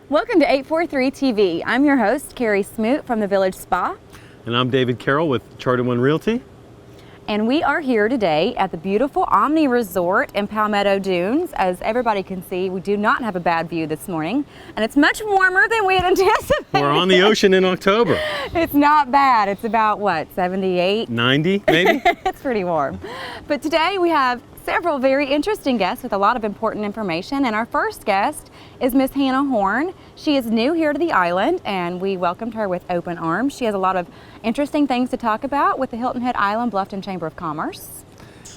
Welcome to 843 TV. I'm your host, Carrie Smoot from the Village Spa. And I'm David Carroll with Charter One Realty. And we are here today at the beautiful Omni Resort in Palmetto Dunes. As everybody can see, we do not have a bad view this morning, and it's much warmer than we had anticipated. We're on the ocean in October. It's not bad. It's about, what, 78? 90, maybe? It's pretty warm. But today we have several very interesting guests with a lot of important information, and our first guest is Miss Hannah Horne. She is new here to the island, and we welcomed her with open arms. She has a lot of interesting things to talk about with the Hilton Head Island Bluffton Chamber of Commerce.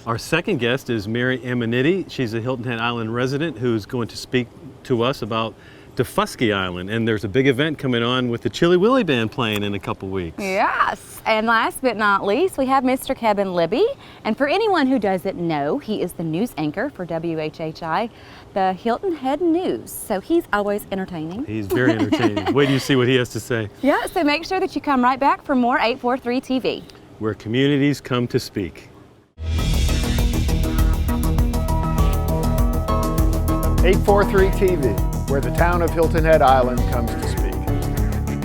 Our second guest is Mary Amaniti. She's a Hilton Head Island resident who's going to speak to us about WHHI Island, and there's a big event coming on with the Chili Willy Band playing in a couple weeks. Yes, and last but not least, we have Mr. Kevin Libby, and for anyone who doesn't know, he is the news anchor for WHHI, the Hilton Head News, so he's always entertaining. He's very entertaining. Wait till you see what he has to say. Yeah, so make sure that you come right back for more 843 TV. Where communities come to speak. 843 TV, where the town of Hilton Head Island comes to speak.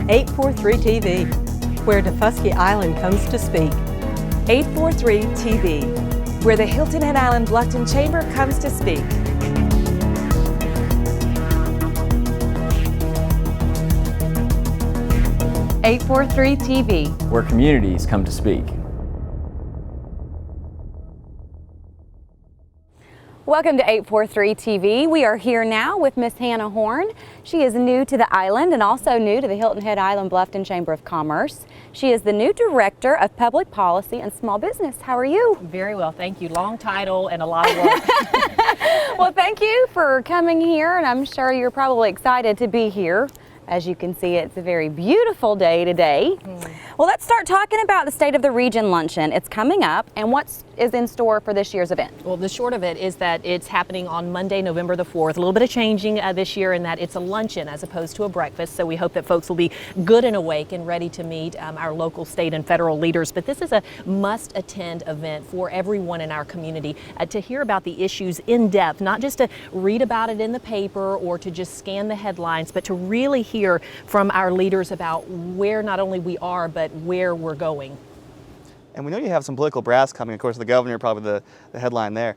843 TV, where WHHI Island comes to speak. 843 TV, where the Hilton Head Island Bluffton Chamber comes to speak. .843 TV, where communities come to speak. Welcome to 843 TV. We are here now with Miss Hannah Horne. She is new to the island and also new to the Hilton Head Island Bluffton Chamber of Commerce. She is the new Director of Public Policy and Small Business. How are you? Very well, thank you. Long title and a lot of work. Well, thank you for coming here, and I'm sure you're probably excited to be here. As you can see, it's a very beautiful day today. Well, let's start talking about the State of the Region Luncheon. It's coming up, and what is in store for this year's event? Well, the short of it is that it's happening on Monday, November the 4th. A little bit of changing this year in that it's a luncheon as opposed to a breakfast, so we hope that folks will be good and awake and ready to meet our local, state, and federal leaders. But this is a must-attend event for everyone in our community to hear about the issues in depth, not just to read about it in the paper or to just scan the headlines, but to really hear from our leaders about where not only we are, but where we're going. And we know you have some political brass coming. Of course, the governor, probably the headline there.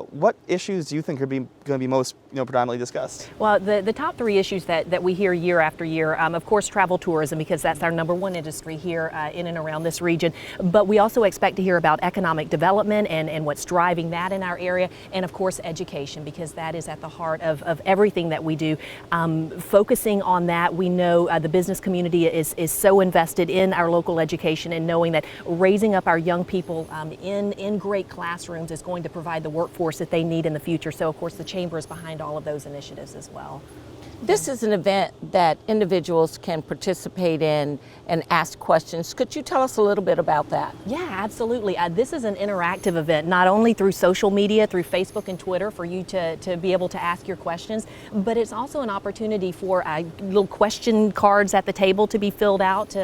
What issues do you think are going to be most predominantly discussed? Well, the top three issues that we hear year after year, of course, travel tourism, because that's our #1 industry here in and around this region. But we also expect to hear about economic development and what's driving that in our area. And of course, education, because that is at the heart of everything that we do. Focusing on that, we know the business community is so invested in our local education and knowing that raising up our young people in great classrooms is going to provide the workforce that they need in the future. So of course the Chamber is behind all of those initiatives as well. This is an event that individuals can participate in and ask questions. Could you tell us a little bit about that? Yeah, absolutely. This is an interactive event, not only through social media, through Facebook and Twitter for you to be able to ask your questions, but it's also an opportunity for little question cards at the table to be filled out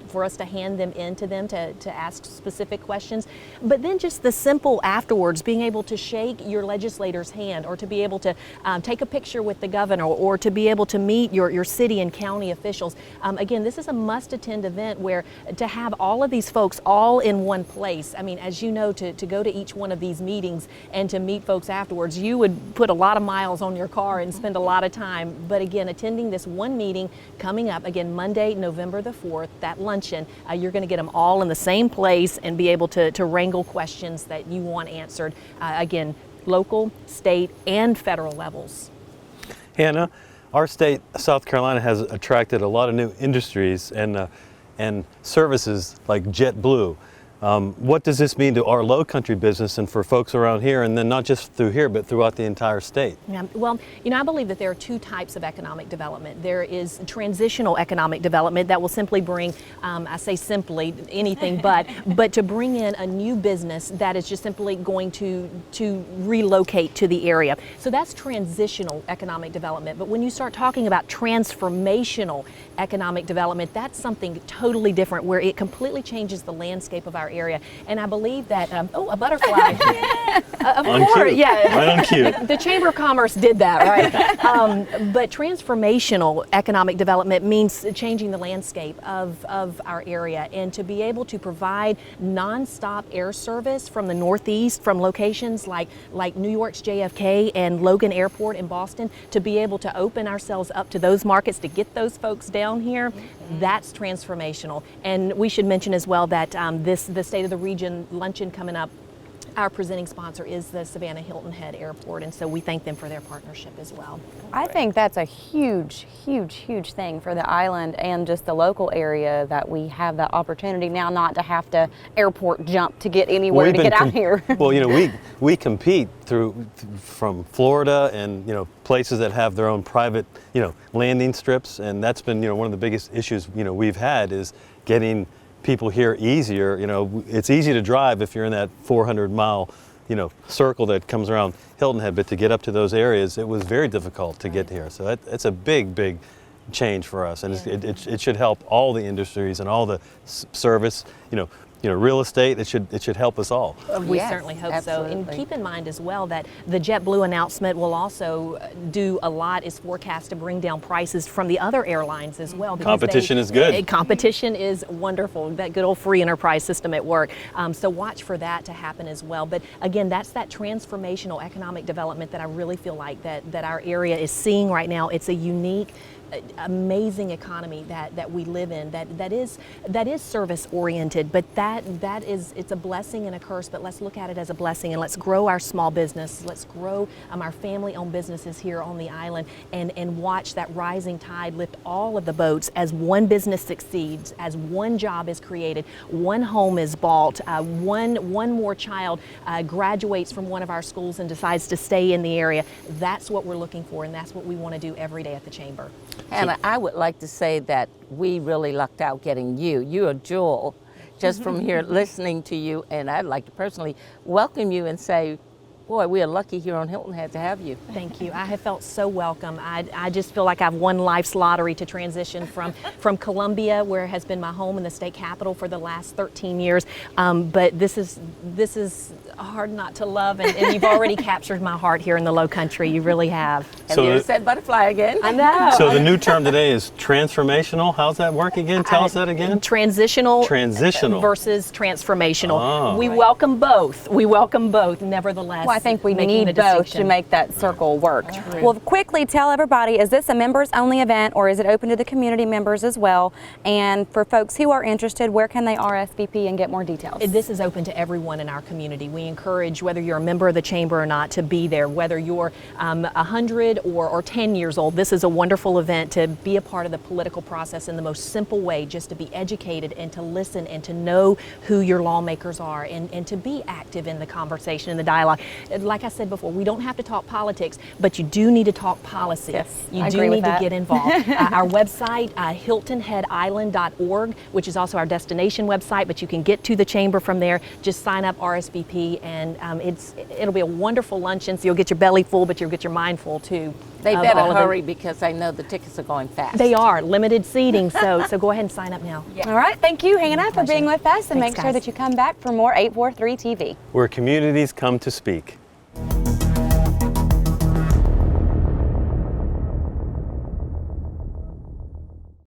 for us to hand them in to them to ask specific questions. But then just the simple afterwards, being able to shake your legislator's hand or to be able to take a picture with the governor or to be able to meet your city and county officials. Again, this is a must-attend event where to have all of these folks all in one place, I mean, as you know, to go to each one of these meetings and to meet folks afterwards, you would put a lot of miles on your car and spend a lot of time. But again, attending this one meeting coming up, again, Monday, November the 4th, that luncheon, you're going to get them all in the same place and be able to wrangle questions that you want answered, again, local, state, and federal levels. Hannah, our state, South Carolina, has attracted a lot of new industries and services like JetBlue. What does this mean to our low country business and for folks around here, and then not just through here, but throughout the entire state? Yeah, well, I believe that there are two types of economic development. There is transitional economic development that will simply bring, I say simply, anything but to bring in a new business that is just simply going to relocate to the area. So that's transitional economic development. But when you start talking about transformational economic development, that's something totally different where it completely changes the landscape of our our area. And I believe that, oh, a butterfly. Of On course, cue. yeah. Right on cue. The Chamber of Commerce did that, right? But transformational economic development means changing the landscape of our area, and to be able to provide nonstop air service from the Northeast, from locations like New York's JFK and Logan Airport in Boston, to be able to open ourselves up to those markets, to get those folks down here, that's transformational. And we should mention as well that the State of the Region luncheon coming up, our presenting sponsor is the Savannah Hilton Head Airport, and so we thank them for their partnership as well. I think that's a huge, huge, huge thing for the island and just the local area, that we have that opportunity now not to have to airport jump to get anywhere to get out here. Well, you know, we compete from Florida and, you know, places that have their own private, you know, landing strips, and that's been, you know, one of the biggest issues, you know, we've had is getting people here easier. You know, it's easy to drive if you're in that 400-mile, you know, circle that comes around Hilton Head, but to get up to those areas, it was very difficult to get here. So that's a big, big change for us, and it should help all the industries and all the service, you know, real estate. It should help us all. We Yes, certainly hope absolutely. so. And keep in mind as well that the JetBlue announcement will also do a lot, is forecast to bring down prices from the other airlines as well. because Competition is good. Competition is wonderful. That good old free enterprise system at work. So watch for that to happen as well. But again, that's that transformational economic development that I really feel like that our area is seeing right now. It's a unique, amazing economy that we live in, that is service oriented, but it's a blessing and a curse. But let's look at it as a blessing, and let's grow our small business, let's grow our family owned businesses here on the island, and watch that rising tide lift all of the boats as one business succeeds, as one job is created, one home is bought, one more child graduates from one of our schools and decides to stay in the area. That's what we're looking for, and that's what we want to do every day at the Chamber. And I would like to say that we really lucked out getting you. You're a jewel just from here listening to you, and I'd like to personally welcome you and say, boy, we are lucky here on Hilton Head to have you. Thank you. I have felt so welcome. I just feel like I've won life's lottery to transition from Columbia, where has been my home in the state capital for the last 13 years. But this is hard not to love, and you've already captured my heart here in the Low Country. You really have. And So there's that butterfly again. I know. So the new term today is transformational. How's that work again? Tell us that again. Transitional versus transformational. Oh. We welcome both. We welcome both. Nevertheless, Well, I think we making need the both to distinction. make that circle work. Well, quickly tell everybody, is this a members only event, or is it open to the community members as well? And for folks who are interested, where can they RSVP and get more details? This is open to everyone in our community. We encourage, whether you're a member of the Chamber or not, to be there. Whether you're 100 or 10 years old, this is a wonderful event to be a part of the political process in the most simple way, just to be educated and to listen and to know who your lawmakers are, and to be active in the conversation and the dialogue. Like I said before, we don't have to talk politics, but you do need to talk policy. Yes, you I do agree with need to that. get involved. Our website, HiltonHeadIsland.org, which is also our destination website, but you can get to the Chamber from there. Just sign up, RSVP, and it'll be a wonderful luncheon, so you'll get your belly full, but you'll get your mind full too. They of better all of the- hurry because I know the tickets are going fast. They are limited seating, so go ahead and sign up now. All right, thank you, Hannah, for being with us, and Thanks, make sure guys. that you come back for more 843 TV. Where communities come to speak.